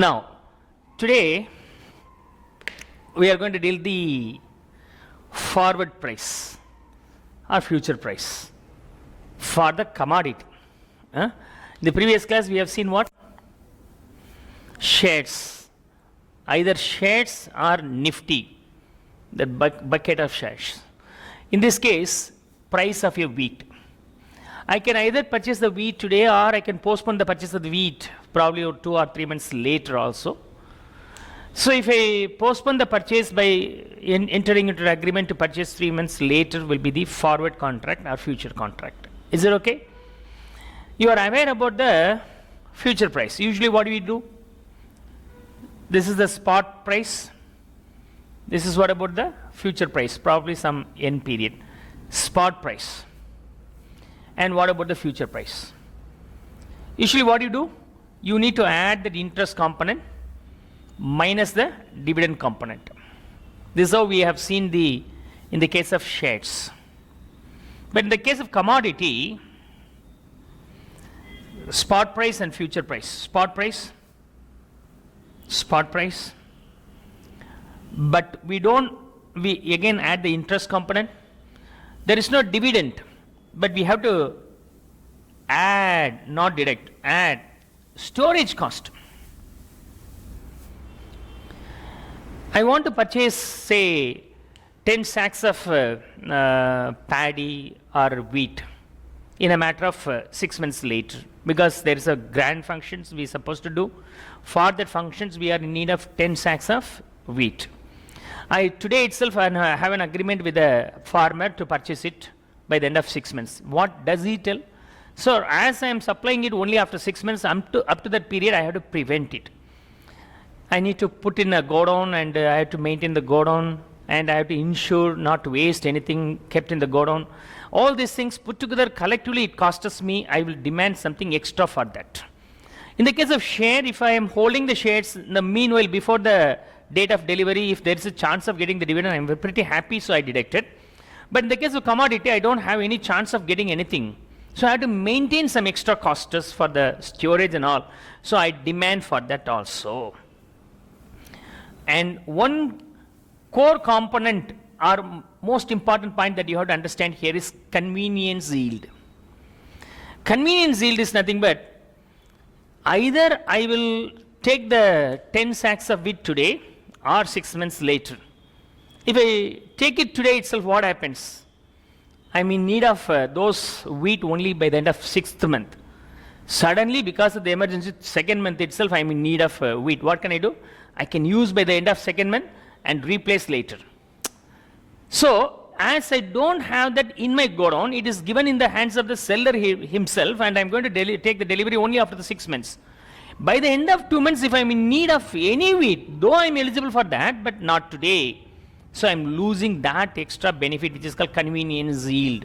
Now, today we are going to deal the forward price or future price for the commodity. In the previous class we have seen what? Shares, either shares or Nifty, the bucket of shares. In this case, price of a wheat. I can either purchase the wheat today or I can postpone the purchase of the wheat probably 2 or 3 months later also. So if I postpone the purchase by entering into an agreement to purchase 3 months later will be the forward contract or future contract. Is it okay? You are aware about the future price. Usually what do we do? This is the spot price. This is what about the future price, probably some N period. Spot price. And what about the future price? Usually what you do? You need to add the interest component minus the dividend component. This is how we have seen in the case of shares. But in the case of commodity, spot price and future price. Spot price, but we again add the interest component. There is no dividend, but we have to add, not deduct, add storage cost. I want to purchase, say, 10 sacks of paddy or wheat in a matter of 6 months later, because there is a grand functions we are supposed to do. For that functions, we are in need of 10 sacks of wheat. Today itself I have an agreement with the farmer to purchase it by the end of 6 months. What does he tell? So as I am supplying it only after 6 months, up to that period I have to prevent it. I need to put in a godown and I have to maintain the godown and I have to ensure not to waste anything kept in the godown. All these things put together collectively it costs me, I will demand something extra for that. In the case of share, if I am holding the shares, meanwhile before the date of delivery, if there is a chance of getting the dividend, I am pretty happy, so I deduct it. But in the case of commodity, I don't have any chance of getting anything. So I have to maintain some extra costs for the storage and all. So I demand for that also. And one core component or most important point that you have to understand here is convenience yield. Convenience yield is nothing but either I will take the 10 sacks of wheat today or 6 months later. If I take it today itself, what happens? I am in need of those wheat only by the end of 6th month. Suddenly, because of the emergency, 2nd month itself, I am in need of wheat. What can I do? I can use by the end of 2nd month and replace later. So, as I don't have that in my godown, it is given in the hands of the seller himself, and I am going to take the delivery only after the 6 months. By the end of 2 months, if I am in need of any wheat, though I am eligible for that, but not today. So I am losing that extra benefit which is called convenience yield.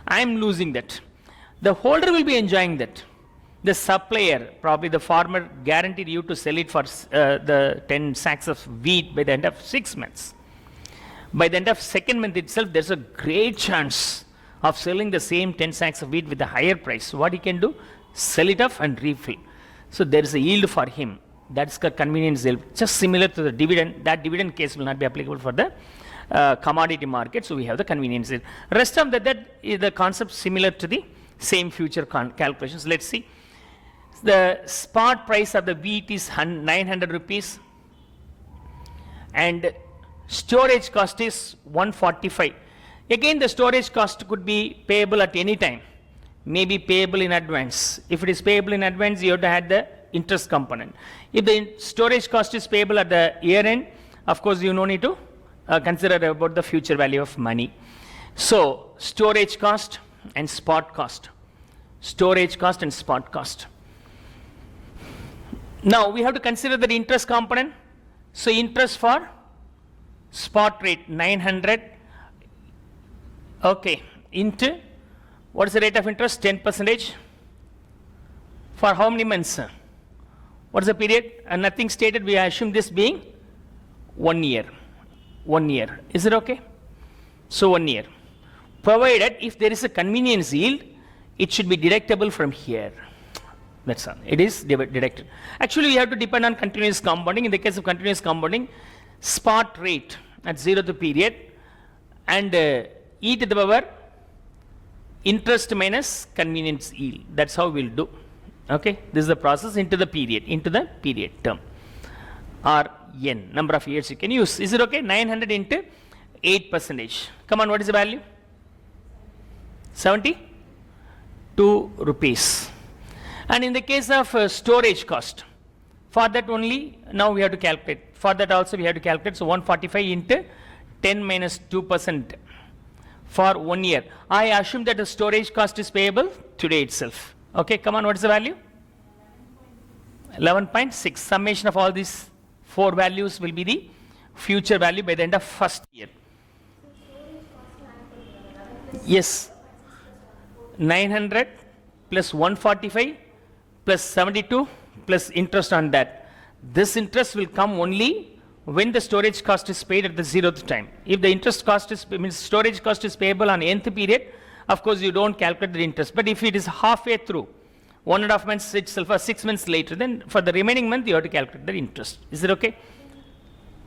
I am losing that. The holder will be enjoying that. The supplier, probably the farmer, guaranteed you to sell it for the 10 sacks of wheat by the end of 6 months. By the end of 2nd month itself, there is a great chance of selling the same 10 sacks of wheat with a higher price. What he can do? Sell it off and refill. So there is a yield for him. That's the convenience yield. Just similar to the dividend. That dividend case will not be applicable for the commodity market. So we have the convenience yield. Rest of that is the concept similar to the same future calculations. Let's see. The spot price of the wheat is 900 rupees and storage cost is 145. Again, the storage cost could be payable at any time. Maybe payable in advance. If it is payable in advance, you have to add the interest component. If the storage cost is payable at the year end, of course you no need to consider about the future value of money. So storage cost and spot cost. Storage cost and spot cost. Now we have to consider the interest component. So interest for spot rate 900, okay, into what is the rate of interest? 10%. For how many months? What is the period? Nothing stated. We assume this being 1 year. 1 year. Is it okay? So 1 year. Provided if there is a convenience yield, it should be deductible from here. That's all. It is deducted. Actually, we have to depend on continuous compounding. In the case of continuous compounding, spot rate at 0th period and e to the power interest minus convenience yield. That's how we'll do. Okay, this is the process into the period term, or n, number of years you can use. Is it okay? 900 into 8%. Come on, what is the value? 72 rupees. And in the case of storage cost, for that only now we have to calculate. For that also we have to calculate. So 145 into 10 minus 2% for 1 year. I assume that the storage cost is payable today itself. Okay, come on, what is the value? 11.6. Summation of all these 4 values will be the future value by the end of first year. Yes, 900 plus 145 plus 72 plus interest on that. This interest will come only when the storage cost is paid at the 0th time. If the interest cost is, means storage cost is payable on nth period, of course you don't calculate the interest. But if it is halfway through, 1.5 months itself or 6 months later, then for the remaining month you have to calculate the interest. Is it okay?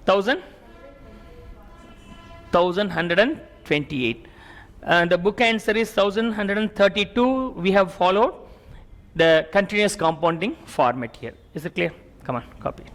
1128. The book answer is 1132. We have followed the continuous compounding format here. Is it clear? Come on, copy it.